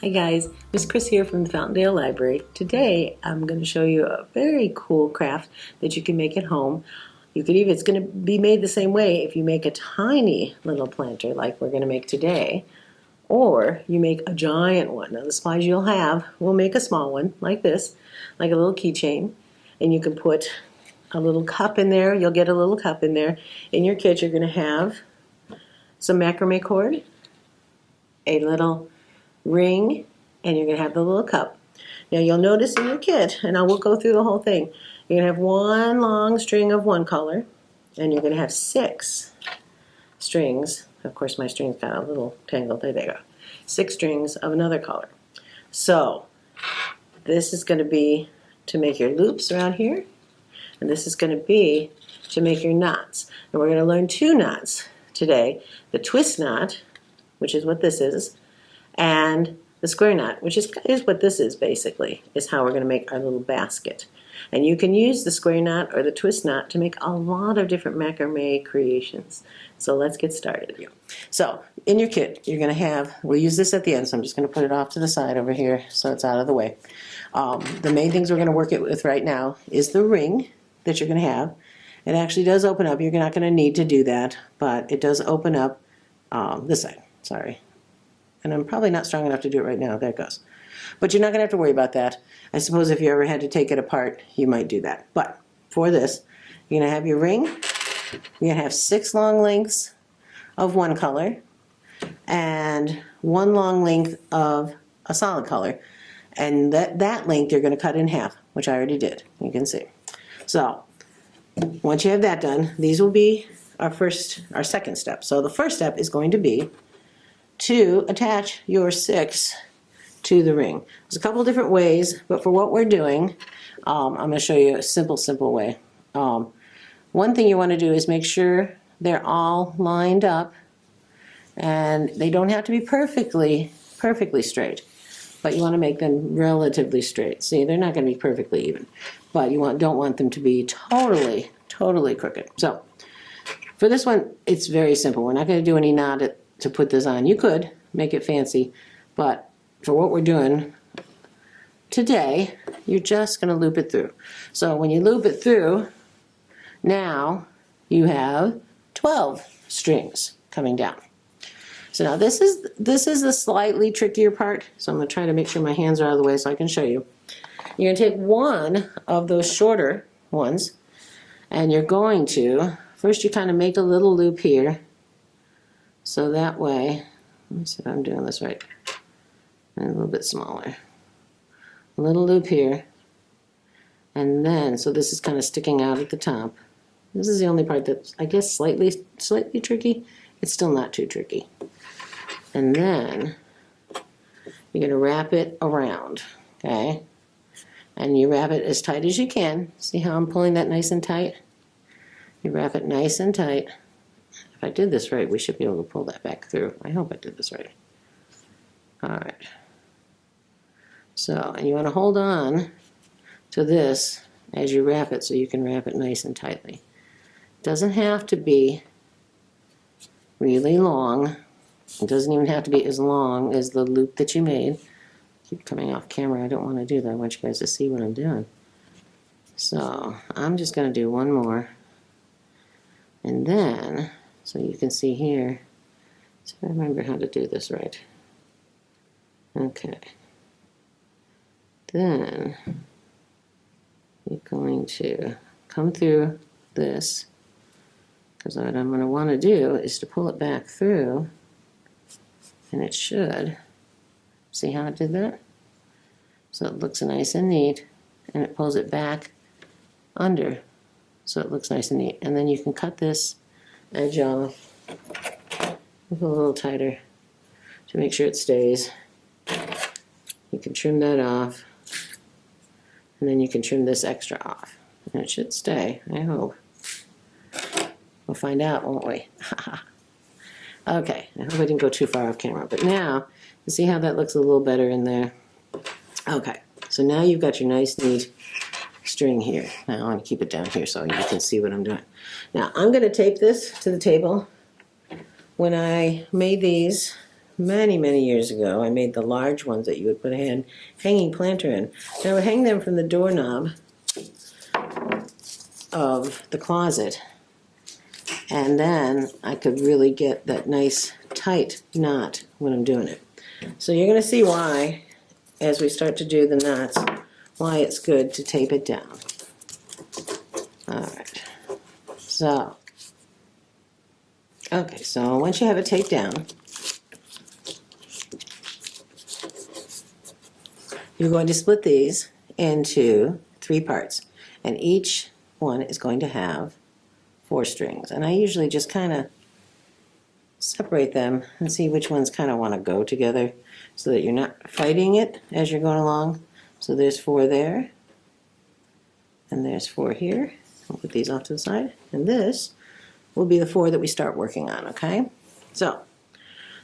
Hi guys, Miss Chris here from the Fountaindale Library. Today I'm going to show you a very cool craft that you can make at home. It's going to be made the same way if you make a tiny little planter like we're going to make today, or you make a giant one. Now the supplies you'll have will make a small one like this, like a little keychain, and you can put a little cup in there. You'll get a little cup in there. In your kit you're going to have some macrame cord, a little ring, and you're going to have the little cup. Now you'll notice in your kit, and I will go through the whole thing, you're going to have one long string of one color, and you're going to have 6 strings. Of course my string's got a little tangled. There they go. 6 strings of another color. So this is going to be to make your loops around here, and this is going to be to make your knots. And we're going to learn 2 knots today. The twist knot, which is what this is, and the square knot, which is what this is basically, is how we're going to make our little basket. And you can use the square knot or the twist knot to make a lot of different macrame creations. So let's get started. So in your kit, you're going to have, we'll use this at the end, so I'm just going to put it off to the side over here so it's out of the way. The main things we're going to work it with right now is the ring that you're going to have. It actually does open up. You're not going to need to do that, but it does open up this side. Sorry. And I'm probably not strong enough to do it right now. There it goes. But you're not going to have to worry about that. I suppose if you ever had to take it apart, you might do that. But for this, you're going to have your ring. You're going to have 6 long lengths of one color and 1 long length of a solid color. And that length you're going to cut in half, which I already did. You can see. So once you have that done, these will be our second step. So the first step is going to be to attach your 6 to the ring. There's a couple different ways, but for what we're doing, I'm going to show you a simple way. One thing you want to do is make sure they're all lined up, and they don't have to be perfectly straight, but you want to make them relatively straight. See, they're not going to be perfectly even, but you don't want them to be totally crooked. So for this one, it's very simple. We're not going to do any knot to put this on. You could make it fancy, but for what we're doing today, you're just going to loop it through. So when you loop it through, now you have 12 strings coming down. So now this is the slightly trickier part, so I'm going to try to make sure my hands are out of the way so I can show you. You're going to take one of those shorter ones, and you're going to, first you kind of make a little loop here, so that way, let me see if I'm doing this right, and a little bit smaller. A little loop here, and then, so this is kind of sticking out at the top. This is the only part that's, I guess, slightly tricky. It's still not too tricky. And then, you're going to wrap it around, okay? And you wrap it as tight as you can. See how I'm pulling that nice and tight? You wrap it nice and tight. If I did this right, we should be able to pull that back through. I hope I did this right. All right. So, and you want to hold on to this as you wrap it so you can wrap it nice and tightly. It doesn't have to be really long. It doesn't even have to be as long as the loop that you made. Keep coming off camera. I don't want to do that. I want you guys to see what I'm doing. So, I'm just going to do one more. And then, so you can see here, so I remember how to do this right. Okay. Then you're going to come through this, because what I'm going to want to do is to pull it back through, and it should, see how it did that? So it looks nice and neat, and it pulls it back under, so it looks nice and neat. And then you can cut this edge off with a little tighter to make sure it stays. You can trim that off, and then you can trim this extra off. And it should stay, I hope. We'll find out, won't we? Okay, I hope I didn't go too far off camera. But now, you see how that looks a little better in there? Okay, so now you've got your nice, neat string here. Now I'm going to keep it down here so you can see what I'm doing. Now I'm going to tape this to the table. When I made these many, many years ago. I made the large ones that you would put a hanging planter in. And I would hang them from the doorknob of the closet, and then I could really get that nice tight knot when I'm doing it. So you're going to see why, as we start to do the knots, why it's good to tape it down. Alright, so, okay, so once you have it taped down, you're going to split these into 3 parts, and each one is going to have 4 strings. And I usually just kind of separate them and see which ones kind of want to go together so that you're not fighting it as you're going along. So there's 4 there, and there's 4 here. I'll put these off to the side, and this will be the 4 that we start working on, okay? So,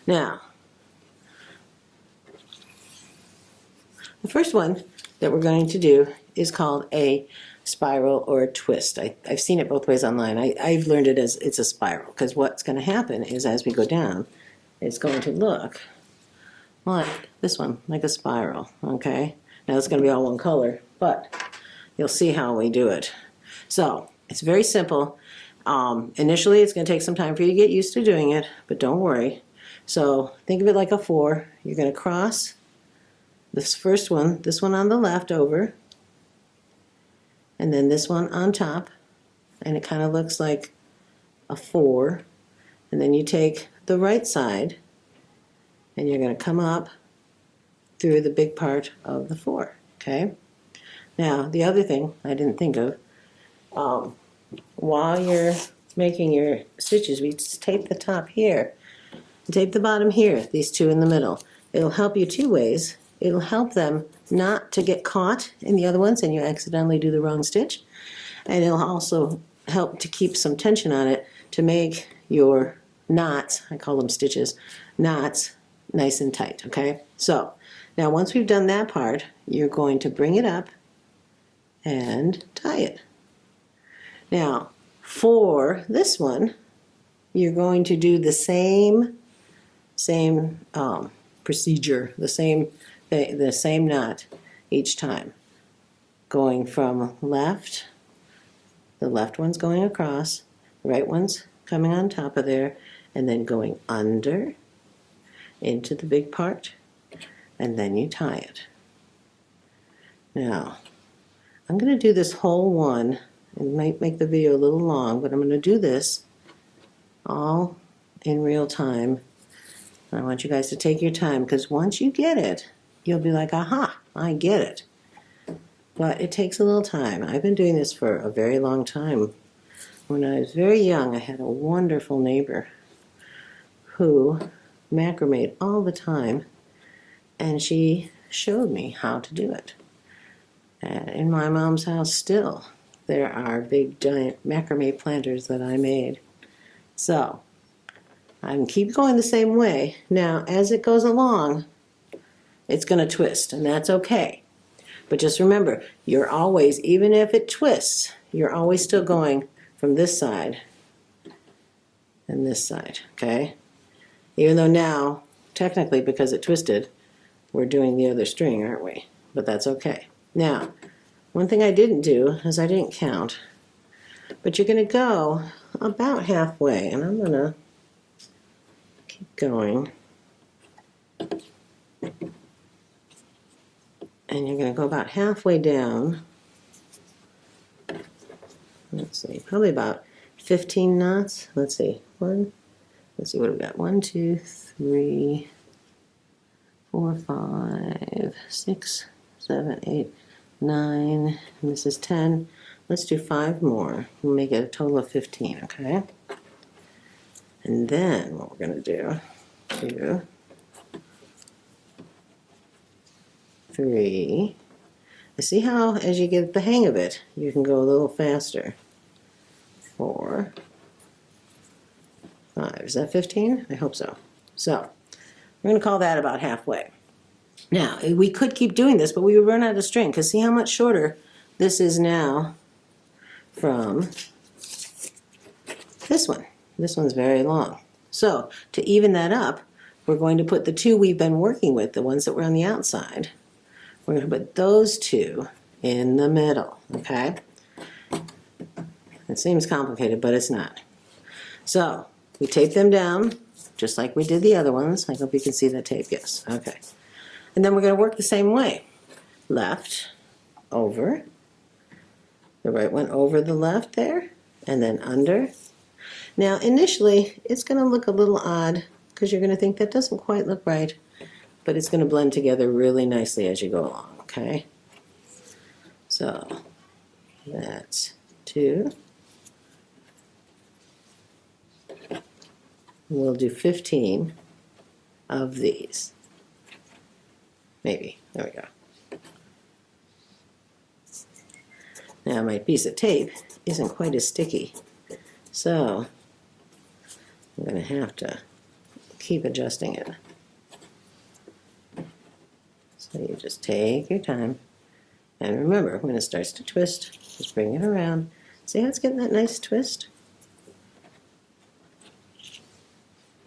now, the first one that we're going to do is called a spiral or a twist. I've seen it both ways online. I've learned it as it's a spiral, because what's going to happen is as we go down, it's going to look like this one, like a spiral, okay? Now it's going to be all one color, but you'll see how we do it. So, it's very simple. Initially, it's going to take some time for you to get used to doing it, but don't worry. So, think of it like a 4. You're going to cross this first one, this one on the left over, and then this one on top, and it kind of looks like a 4. And then you take the right side, and you're going to come up through the big part of the 4, okay? Now, the other thing I didn't think of, while you're making your stitches, we just tape the top here, and tape the bottom here, these 2 in the middle. It'll help you 2 ways. It'll help them not to get caught in the other ones and you accidentally do the wrong stitch. And it'll also help to keep some tension on it to make your knots, I call them stitches, knots nice and tight, okay? So, now once we've done that part, you're going to bring it up and tie it. Now, for this one, you're going to do the same procedure, the same knot each time. Going from left, the left one's going across, the right one's coming on top of there, and then going under into the big part, and then you tie it. Now, I'm going to do this whole one. It might make the video a little long, but I'm going to do this all in real time. I want you guys to take your time, because once you get it, you'll be like, aha, I get it. But it takes a little time. I've been doing this for a very long time. When I was very young, I had a wonderful neighbor who macrameed all the time, and she showed me how to do it. And in my mom's house still, there are big giant macrame planters that I made. So, I can keep going the same way. Now, as it goes along, it's going to twist, and that's okay. But just remember, you're always, even if it twists, you're always still going from this side and this side, okay? Even though now, technically, because it twisted, we're doing the other string, aren't we? But that's okay. Now, one thing I didn't do is I didn't count, but you're going to go about halfway, and I'm going to keep going. And you're going to go about halfway down. Let's see, probably about 15 knots. Let's see, let's see what we've got. 1, 2, 3, 4, 5, 6, 7, 8, 9, and this is 10. Let's do 5 more. We'll make it a total of 15, okay? And then what we're going to do, 2, 3. You see how, as you get the hang of it, you can go a little faster. 4, 5. Is that 15? I hope so. So, we're going to call that about halfway. Now, we could keep doing this, but we would run out of string, because see how much shorter this is now from this one. This one's very long. So, to even that up, we're going to put the two we've been working with, the ones that were on the outside, we're going to put those two in the middle, okay? It seems complicated, but it's not. So we tape them down, just like we did the other ones. I hope you can see that tape, yes, okay. And then we're going to work the same way. Left, over, the right one over the left there, and then under. Now initially it's going to look a little odd because you're going to think that doesn't quite look right, but it's going to blend together really nicely as you go along, okay? So that's 2. We'll do 15 of these. Maybe. There we go. Now my piece of tape isn't quite as sticky, so I'm going to have to keep adjusting it. So you just take your time, and remember, when it starts to twist, just bring it around. See how it's getting that nice twist?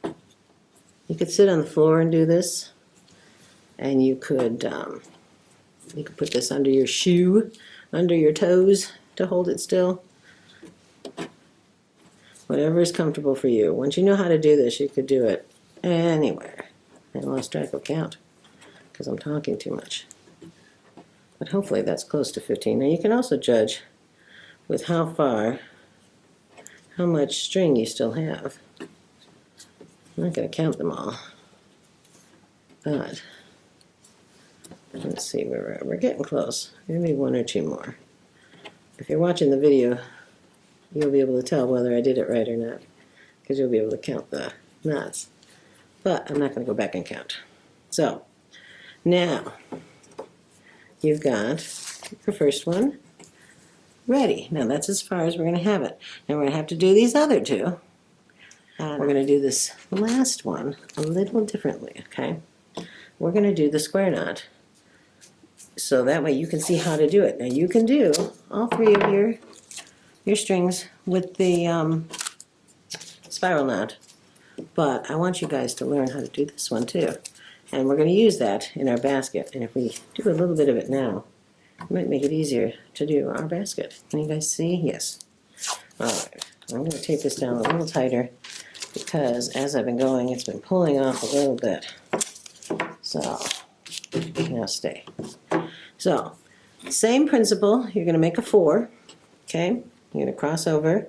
You could sit on the floor and do this, and you could put this under your shoe, under your toes to hold it still. Whatever is comfortable for you. Once you know how to do this, you could do it anywhere. I lost track of count because I'm talking too much. But hopefully that's close to 15. Now you can also judge with how much string you still have. I'm not going to count them all, but let's see where we're at. We're getting close. Maybe 1 or 2 more. If you're watching the video, you'll be able to tell whether I did it right or not, because you'll be able to count the knots. But I'm not going to go back and count. So now you've got your first one ready. Now that's as far as we're going to have it. Now we're going to have to do these other two. We're going to do this last one a little differently, okay? We're going to do the square knot, so that way you can see how to do it. Now you can do all 3 of your strings with the spiral knot, but I want you guys to learn how to do this one too. And we're going to use that in our basket, and if we do a little bit of it now, it might make it easier to do our basket. Can you guys see? Yes. All right, I'm going to tape this down a little tighter, because as I've been going, it's been pulling off a little bit. So, now stay. So, same principle, you're going to make a 4, okay? You're going to cross over.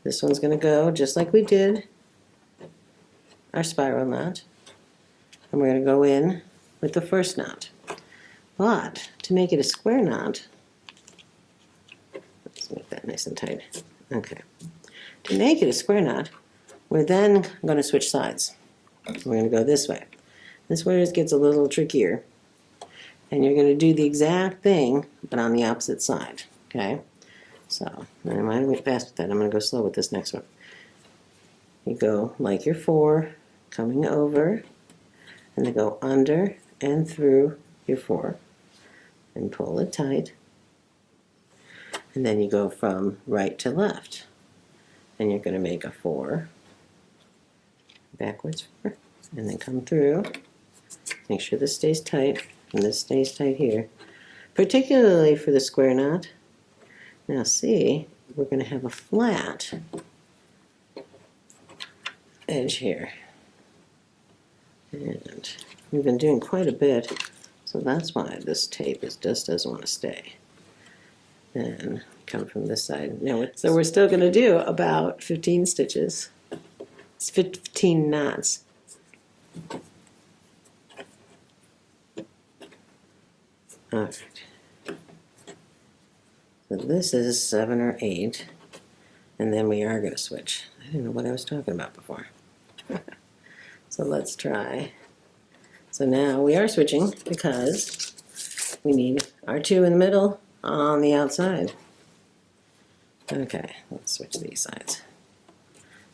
This one's going to go just like we did our spiral knot. And we're going to go in with the first knot. But, to make it a square knot, let's make that nice and tight. Okay. To make it a square knot, we're then going to switch sides. We're going to go this way. This way it gets a little trickier. And you're going to do the exact thing, but on the opposite side. Okay? So, I'm going to go fast with that. I'm going to go slow with this next one. You go like your 4, coming over, and then go under and through your 4, and pull it tight. And then you go from right to left. And you're going to make a 4, backwards 4, and then come through. Make sure this stays tight, and this stays tight here, particularly for the square knot. Now see, we're going to have a flat edge here, and we've been doing quite a bit, so that's why this tape just doesn't want to stay. And come from this side. Now, so we're still going to do about 15 stitches. It's 15 knots. All right. So this is 7 or 8, and then we are going to switch. I didn't know what I was talking about before. So let's try. So now we are switching because we need our 2 in the middle on the outside. Okay, let's switch these sides.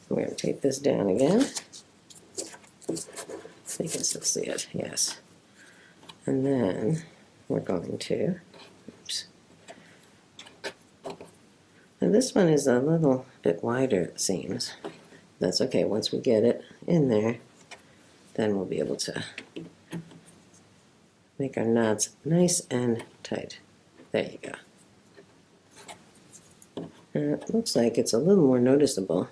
We're going to tape this down again. So you can still see it, yes. And then we're going to, oops. And this one is a little bit wider, it seems. That's okay, once we get it in there, then we'll be able to make our knots nice and tight. There you go. And it looks like it's a little more noticeable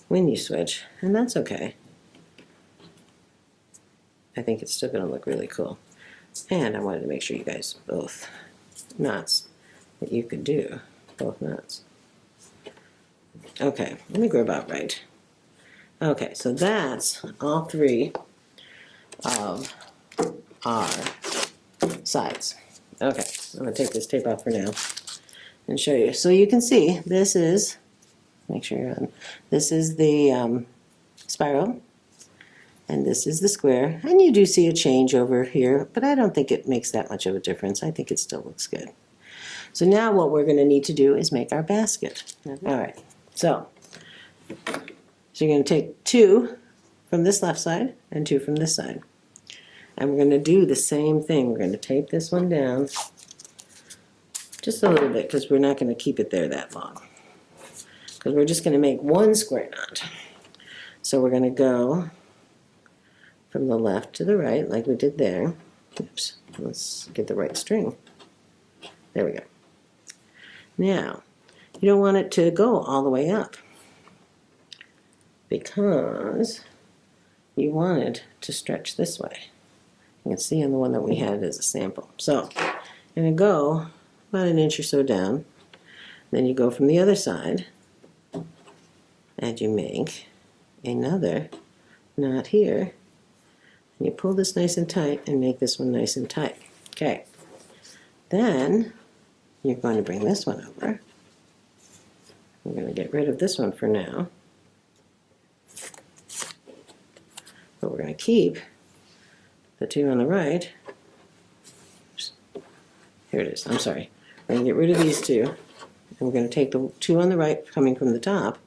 when you switch, and that's okay. I think it's still going to look really cool. And I wanted to make sure you guys both knots that you could do, both knots. Okay, let me go about right. Okay, so that's all three of our sides. Okay, I'm going to take this tape off for now and show you. So you can see this is, make sure you're on, this is the spiral, and this is the square, and you do see a change over here, but I don't think it makes that much of a difference. I think it still looks good. So now what we're going to need to do is make our basket. All right, so you're going to take 2 from this left side and 2 from this side. And we're going to do the same thing. We're going to tape this one down just a little bit because we're not going to keep it there that long. Because we're just going to make one square knot. So we're going to go from the left to the right like we did there. Oops, let's get the right string. There we go. Now, you don't want it to go all the way up because you want it to stretch this way. You can see on the one that we had as a sample. So, I'm going to go about an inch or so down. Then you go from the other side and you make another knot here. And you pull this nice and tight and make this one nice and tight. Okay. Then you're going to bring this one over. We're going to get rid of this one for now. But we're going to keep the 2 on the right. Oops. Here it is. I'm sorry. We're going to get rid of these 2. And we're going to take the 2 on the right coming from the top.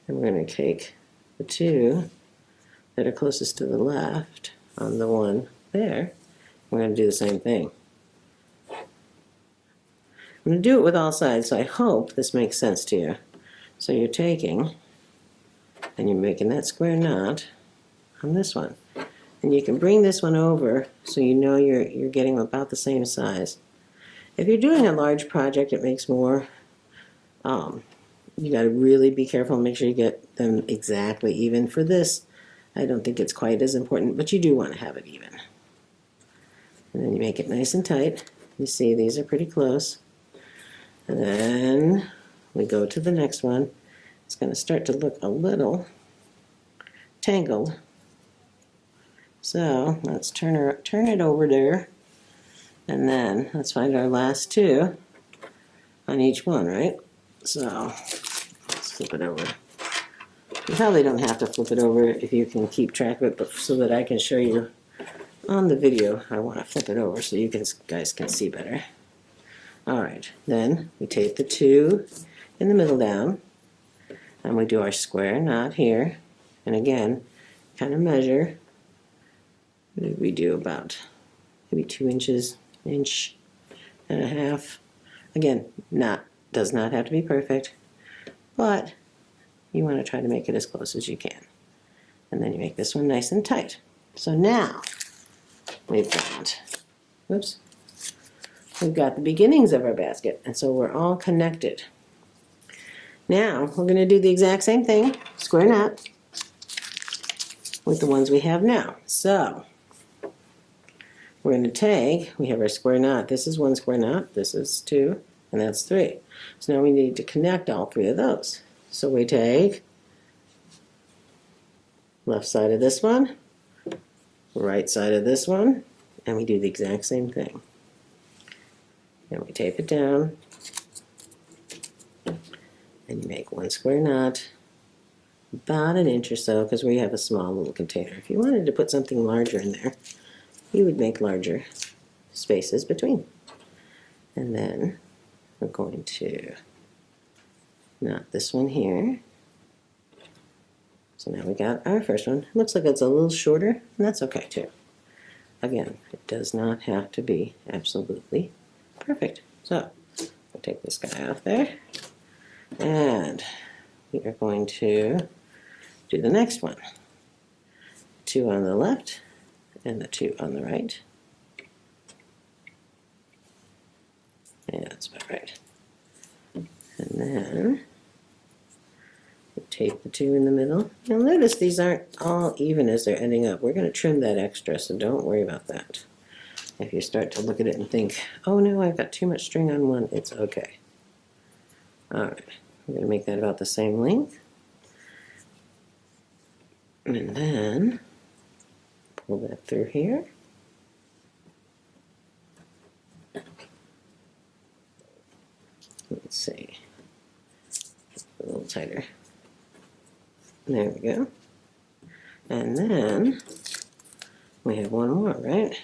And we're going to take the 2 that are closest to the left on the one there. We're going to do the same thing. I'm going to do it with all sides, so I hope this makes sense to you. So you're taking and you're making that square knot on this one. And you can bring this one over so you know you're getting about the same size. If you're doing a large project, it makes more. You got to really be careful and make sure you get them exactly even. For this, I don't think it's quite as important, but you do want to have it even. And then you make it nice and tight. You see these are pretty close. And then we go to the next one. It's going to start to look a little tangled. So let's turn it over there. And then let's find our last 2 on each one, right? So let's flip it over. You probably don't have to flip it over if you can keep track of it, but so that I can show you on the video, I want to flip it over so you guys can see better. Alright, then we tape the 2 in the middle down, and we do our square knot here, and again, kind of measure. What did we do? About maybe 2 inches, inch and a half. Again, does not have to be perfect, but you want to try to make it as close as you can. And then you make this one nice and tight. So now we've got, whoops, we've got the beginnings of our basket, and so we're all connected. Now we're going to do the exact same thing, square knot, with the ones we have now. So we're going to take, we have our square knot. This is 1 square knot, this is 2, and that's 3. So now we need to connect all 3 of those. So we take left side of this one, right side of this one, and we do the exact same thing. And we tape it down, and you make 1 square knot, about an inch or so, because we have a small little container. If you wanted to put something larger in there, you would make larger spaces between. And then we're going to knot this one here. So now we got our first one. It looks like it's a little shorter, and that's okay too. Again, it does not have to be absolutely perfect. So we'll take this guy off there, and we are going to do the next one. two on the left and the two on the right. Yeah, that's about right. And then we tape the two in the middle. You'll notice these aren't all even as they're ending up. We're going to trim that extra, so don't worry about that. If you start to look at it and think, oh no, I've got too much string on one, it's okay. Alright, I'm going to make that about the same length. And then pull that through here. Let's see, a little tighter. There we go. And then we have one more, right?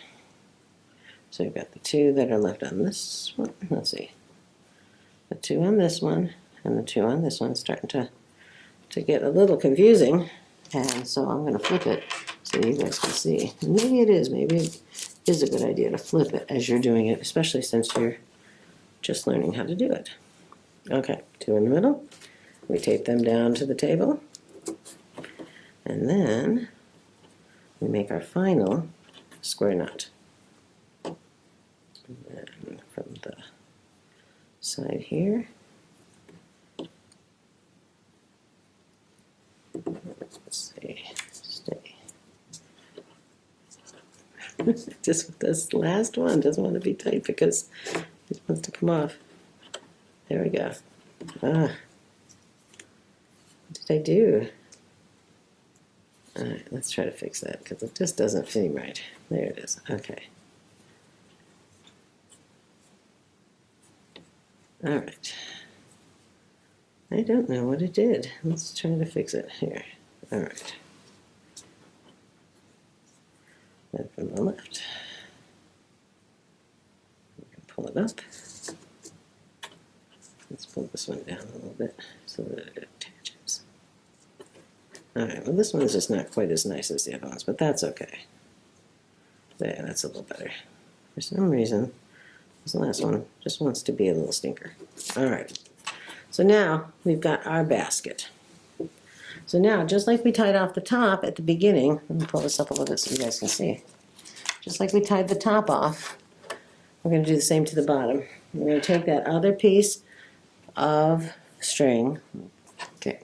So we've got the two that are left on this one. Let's see. The two on this one and the two on this one. It's starting to get a little confusing. And so I'm going to flip it so you guys can see. And maybe it is a good idea to flip it as you're doing it, especially since you're just learning how to do it. Okay, two in the middle. We tape them down to the table. And then we make our final square knot. And then from the side here, let's see, stay. Just this last one doesn't want to be tight because it wants to come off. There we go. What did I do? Alright, let's try to fix that because it just doesn't seem right. There it is. Okay. Alright. I don't know what it did. Let's try to fix it here. Alright. Then from the left. We can pull it up. Let's pull this one down a little bit so that it attaches. Alright, well this one's just not quite as nice as the other ones, but that's okay. There, that's a little better. For some reason, this last one just wants to be a little stinker. Alright, so now we've got our basket. So now, just like we tied off the top at the beginning, let me pull this up a little bit so you guys can see. Just like we tied the top off, we're going to do the same to the bottom. We're going to take that other piece of string. Okay.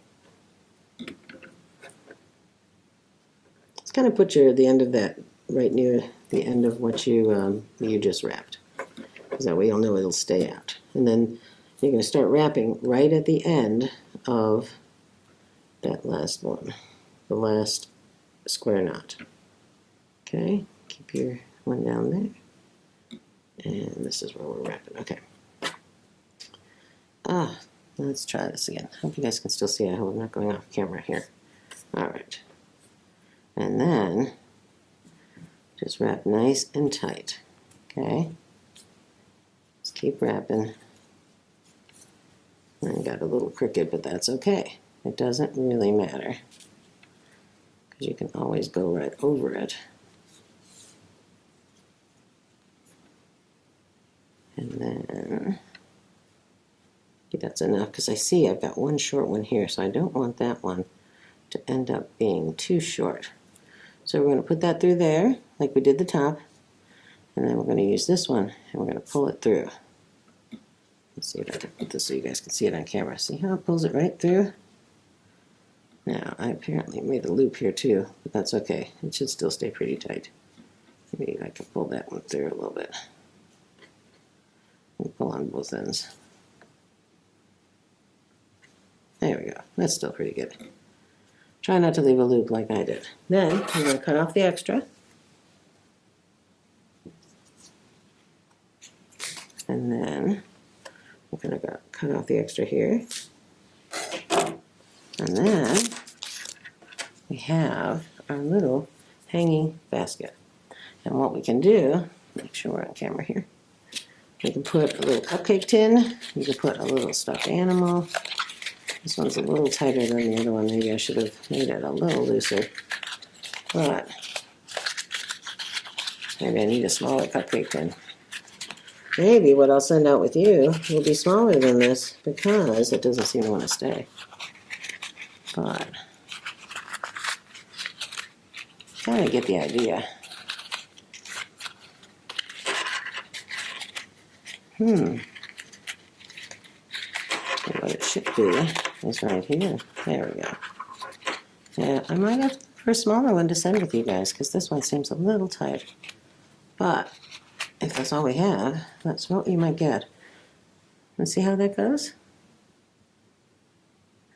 Let's kind of put the end of that right near the end of what you just wrapped, because that way you'll know it'll stay out. And then you're going to start wrapping right at the end of that last one, the last square knot. Okay, keep your one down there, and this is where we're wrapping. Okay. Let's try this again. Hope you guys can still see. I hope I'm not going off camera here. All right, and then just wrap nice and tight. Okay, just keep wrapping. I got a little crooked, but that's okay. It doesn't really matter because you can always go right over it. And then that's enough because I see I've got one short one here, so I don't want that one to end up being too short. So we're going to put that through there like we did the top, and then we're going to use this one and we're going to pull it through. Let's see if I can put this so you guys can see it on camera. See how it pulls it right through? Now, I apparently made a loop here too, but that's okay. It should still stay pretty tight. Maybe I can pull that one through a little bit. And pull on both ends. There we go. That's still pretty good. Try not to leave a loop like I did. Then, I'm going to cut off the extra. And then, we're going to cut off the extra here. And then we have our little hanging basket. And what we can do, make sure we're on camera here, we can put a little cupcake tin, you can put a little stuffed animal. This one's a little tighter than the other one. Maybe I should have made it a little looser. But maybe I need a smaller cupcake tin. Maybe what I'll send out with you will be smaller than this because it doesn't seem to want to stay. But kind of get the idea. What it should be is right here. There we go. Yeah, I might have for a smaller one to send with you guys because this one seems a little tight. But if that's all we have, that's what you might get. Let's see how that goes.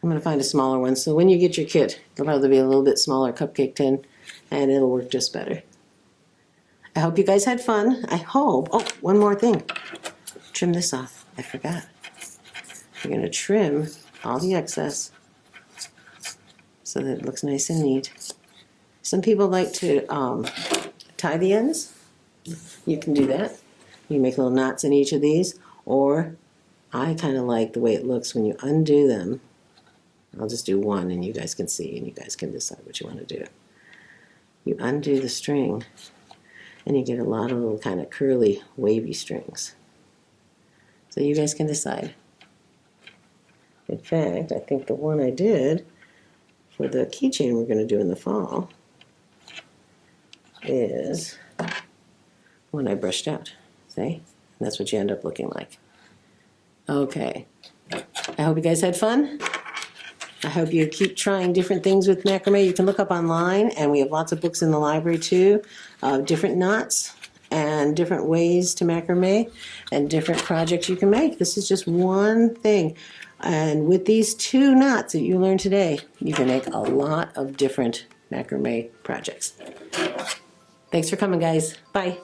I'm going to find a smaller one, so when you get your kit, it'll probably be a little bit smaller cupcake tin, and it'll work just better. I hope you guys had fun. I hope. Oh, one more thing. Trim this off. I forgot. We're going to trim all the excess so that it looks nice and neat. Some people like to tie the ends. You can do that. You make little knots in each of these, or I kind of like the way it looks when you undo them. I'll just do one and you guys can see and you guys can decide what you want to do. You undo the string and you get a lot of little kind of curly, wavy strings. So you guys can decide. In fact, I think the one I did for the keychain we're going to do in the fall is one I brushed out. See? And that's what you end up looking like. Okay. I hope you guys had fun. I hope you keep trying different things with macrame. You can look up online, and we have lots of books in the library too, different knots and different ways to macrame and different projects you can make. This is just one thing. And with these 2 knots that you learned today, you can make a lot of different macrame projects. Thanks for coming, guys. Bye.